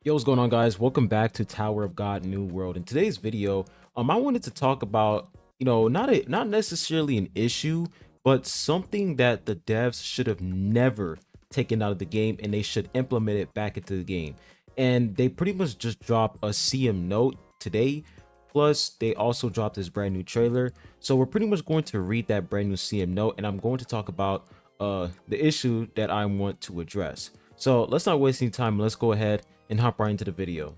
Yo, what's going on, guys? Welcome back to Tower of God New World. In today's video, I wanted to talk about, not necessarily an issue, but something that the devs should have never taken out of the game, and they should implement it back into the game. And they pretty much just dropped a CM note today. Plus, they also dropped this brand new trailer. So we're pretty much going to read that brand new CM note, and I'm going to talk about the issue that I want to address. So let's not waste any time. Let's go ahead and hop right into the video.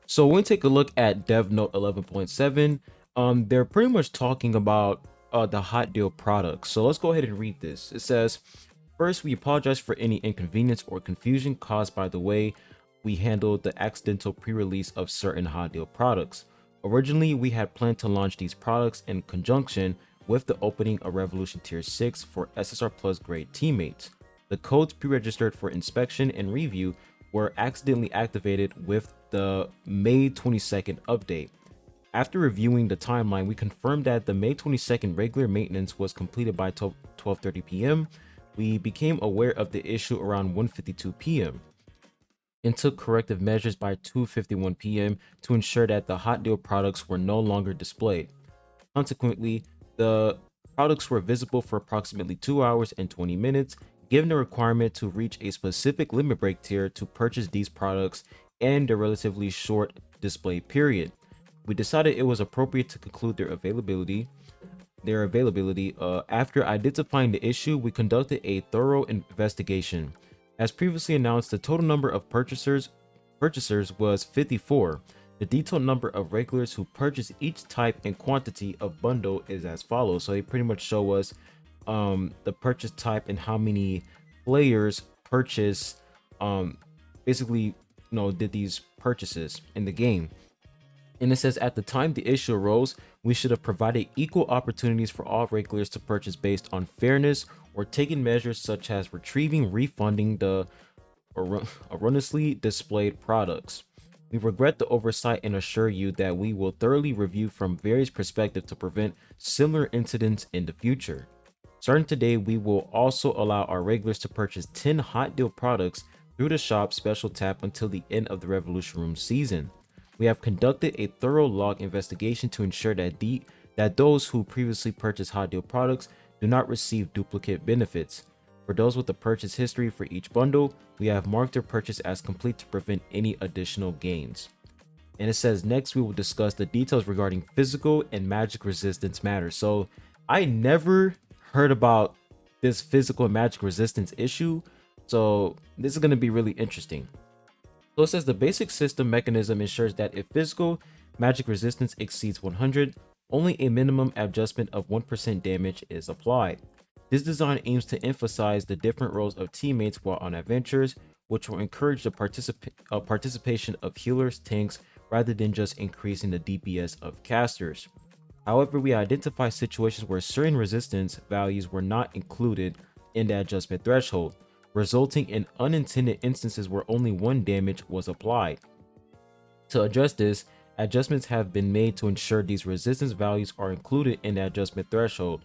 So when we take a look at Dev Note 11.7, they're pretty much talking about the hot deal products. So let's go ahead and read this. It says, first, we apologize for any inconvenience or confusion caused by the way we handled the accidental pre-release of certain hot deal products. Originally, we had planned to launch these products in conjunction with the opening of Revolution Tier 6 for SSR Plus grade teammates. The codes pre-registered for inspection and review were accidentally activated with the May 22nd update. After reviewing the timeline, we confirmed that the May 22nd regular maintenance was completed by 12:30 p.m. We became aware of the issue around 1:52 p.m. and took corrective measures by 2:51 p.m. to ensure that the hot deal products were no longer displayed. Consequently, the products were visible for approximately 2 hours and 20 minutes, given the requirement to reach a specific limit break tier to purchase these products and a relatively short display period. We decided it was appropriate to conclude their availability. After identifying the issue, we conducted a thorough investigation. As previously announced, the total number of purchasers was 54. The detailed number of regulars who purchase each type and quantity of bundle is as follows. So they pretty much show us the purchase type and how many players purchase basically did these purchases in the game. And it says, at the time the issue arose, we should have provided equal opportunities for all regulars to purchase based on fairness, or taken measures such as refunding the erroneously displayed products. We regret the oversight and assure you that we will thoroughly review from various perspectives to prevent similar incidents in the future. Starting today, we will also allow our regulars to purchase 10 hot deal products through the shop special tab until the end of the Revolution Room season. We have conducted a thorough log investigation to ensure that those who previously purchased hot deal products do not receive duplicate benefits. For those with a purchase history for each bundle, we have marked their purchase as complete to prevent any additional gains. And it says, next we will discuss the details regarding physical and magic resistance matters. So I never heard about this physical and magic resistance issue, so this is going to be really interesting. So it says the basic system mechanism ensures that if physical magic resistance exceeds 100, only a minimum adjustment of 1% damage is applied. This design aims to emphasize the different roles of teammates while on adventures, which will encourage the participation of healers, tanks, rather than just increasing the DPS of casters. However, we identify situations where certain resistance values were not included in the adjustment threshold, resulting in unintended instances where only 1 damage was applied. To address this, adjustments have been made to ensure these resistance values are included in the adjustment threshold.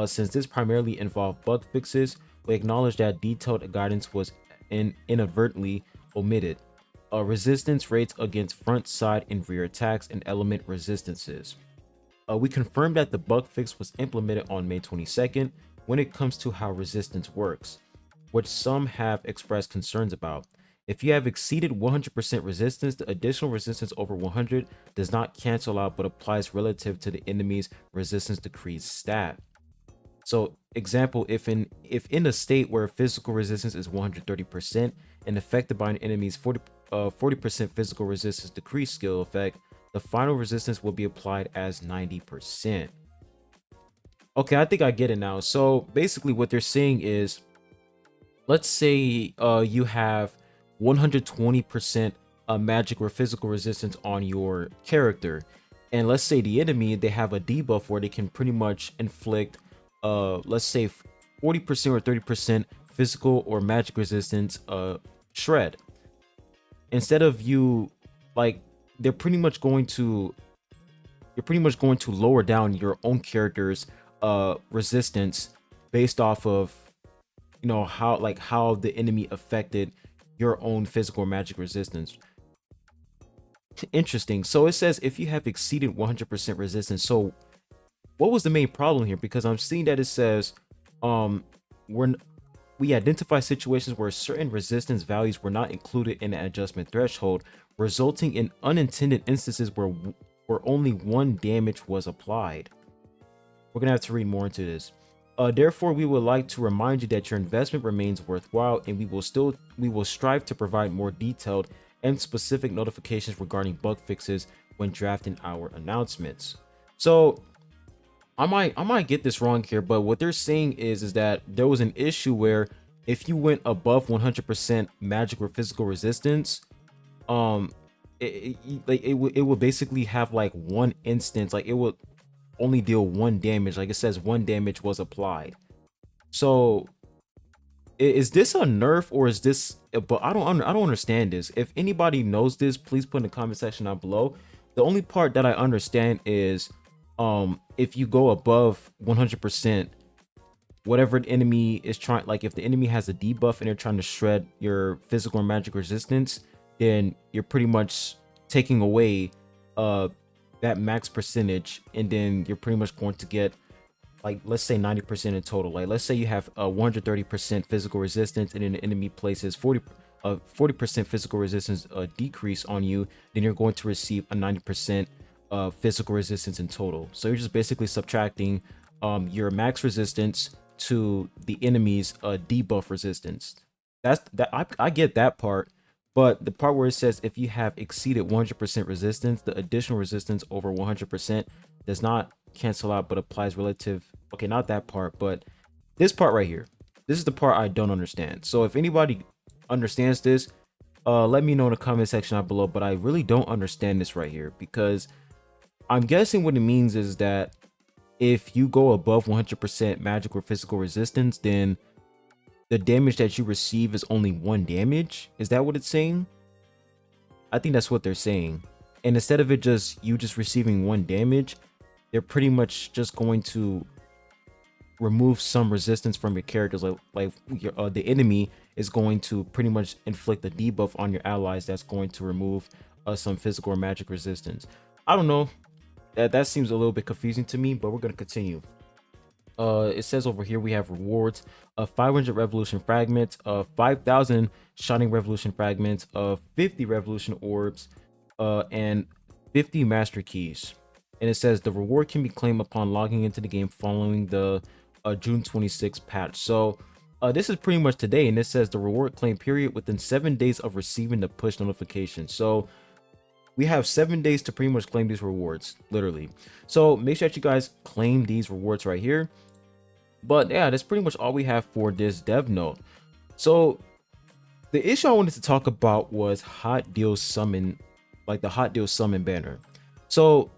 Since this primarily involved bug fixes, we acknowledge that detailed guidance was inadvertently omitted. Resistance rates against front, side, and rear attacks and element resistances. We confirmed that the bug fix was implemented on May 22nd when it comes to how resistance works, which some have expressed concerns about. If you have exceeded 100% resistance, the additional resistance over 100 does not cancel out but applies relative to the enemy's resistance decrease stat. So example, if in a state where physical resistance is 130% and affected by an enemy's 40% physical resistance decrease skill effect, the final resistance will be applied as 90%. Okay, I think I get it now. So basically what they're saying is, let's say you have 120% magic or physical resistance on your character, and let's say the enemy, they have a debuff where they can pretty much inflict let's say 40% or 30% physical or magic resistance shred. Instead of you, like, you're pretty much going to lower down your own character's resistance based off of how the enemy affected your own physical or magic resistance. Interesting. So it says if you have exceeded 100% resistance. So what was the main problem here? Because I'm seeing that it says um we're we identify situations where certain resistance values were not included in an adjustment threshold, resulting in unintended instances where only one damage was applied. We're gonna have to read more into this. Therefore, we would like to remind you that your investment remains worthwhile, and we will strive to provide more detailed and specific notifications regarding bug fixes when drafting our announcements. So I might get this wrong here, but what they're saying is that there was an issue where if you went above 100% magic or physical resistance, um, it would basically have like one instance, like it would only deal one damage. Like it says, one damage was applied. So is this a nerf or is this? But I don't understand this. If anybody knows this, please put in the comment section down below. The only part that I understand is if you go above 100%, whatever the enemy is trying, like if the enemy has a debuff and they're trying to shred your physical or magic resistance, then you're pretty much taking away that max percentage, and then you're pretty much going to get, like, let's say 90% in total. Like let's say you have a 130% physical resistance and then the enemy places 40% physical resistance decrease on you, then you're going to receive a 90% physical resistance in total. So you're just basically subtracting your max resistance to the enemy's debuff resistance. I get that part, but the part where it says if you have exceeded 100% resistance, the additional resistance over 100% does not cancel out but applies relative. Okay, not that part, but this part right here. This is the part I don't understand. So if anybody understands this, let me know in the comment section down below. But I really don't understand this right here, because I'm guessing what it means is that if you go above 100% magic or physical resistance, then the damage that you receive is only one damage. Is that what it's saying? I think that's what they're saying. And instead of it just receiving one damage, they're pretty much just going to remove some resistance from your characters. The enemy is going to pretty much inflict a debuff on your allies that's going to remove some physical or magic resistance. I don't know. That seems a little bit confusing to me, but we're gonna continue. It says over here we have rewards of 500 revolution fragments, of 5,000 shining revolution fragments, of 50 revolution orbs, and 50 master keys. And it says the reward can be claimed upon logging into the game following the June 26th patch. So this is pretty much today, and it says the reward claim period within 7 days of receiving the push notification. So we have 7 days to pretty much claim these rewards, literally. So make sure that you guys claim these rewards right here. But yeah, that's pretty much all we have for this dev note. So the issue I wanted to talk about was hot deal summon, like the hot deal summon banner. So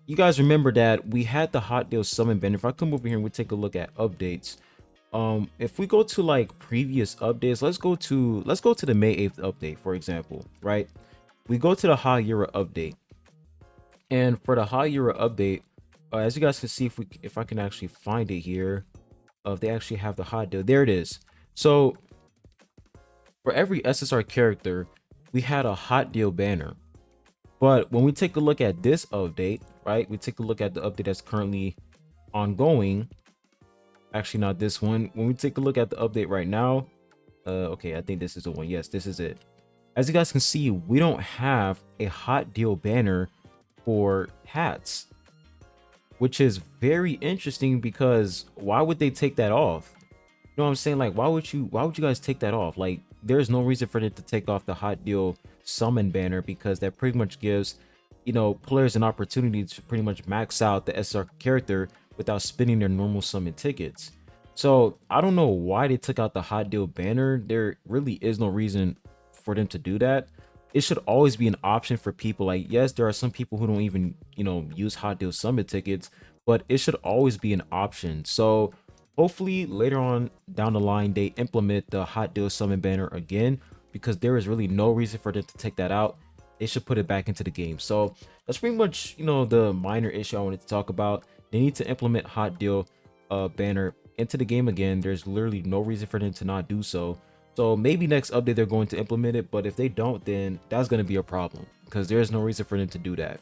you guys remember that we had the hot deal summon banner. If I come over here and we take a look at updates, if we go to like previous updates, let's go to the May 8th update, for example, right? We go to the Hayura update, and for the Hayura update, as you guys can see, if I can actually find it here, if they actually have the hot deal, there it is. So for every SSR character, we had a hot deal banner. But when we take a look at this update, right, we take a look at the update that's currently ongoing. Actually, not this one. When we take a look at the update right now, okay, I think this is the one. Yes, this is it. As you guys can see, we don't have a hot deal banner for hats, which is very interesting, because why would they take that off? You know what I'm saying? Like, why would you guys take that off? Like, there's no reason for them to take off the hot deal summon banner, because that pretty much gives, you know, players an opportunity to pretty much max out the SR character without spending their normal summon tickets. So I don't know why they took out the hot deal banner. There really is no reason for them to do that. It should always be an option for people. Like, yes, there are some people who don't even, you know, use hot deal summon tickets, but it should always be an option. So hopefully later on down the line they implement the hot deal summon banner again, because there is really no reason for them to take that out. They should put it back into the game. So that's pretty much, you know, the minor issue I wanted to talk about. They need to implement hot deal banner into the game again. There's literally no reason for them to not do so. So maybe next update they're going to implement it, but if they don't, then that's going to be a problem. because there is no reason for them to do that.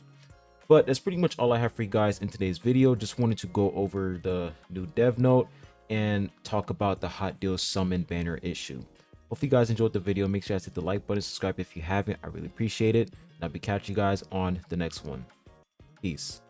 But that's pretty much all I have for you guys in today's video. Just wanted to go over the new dev note and talk about the hot deal summon banner issue. Hope you guys enjoyed the video. Make sure you guys hit the like button, subscribe if you haven't. I really appreciate it. And I'll be catching you guys on the next one. Peace.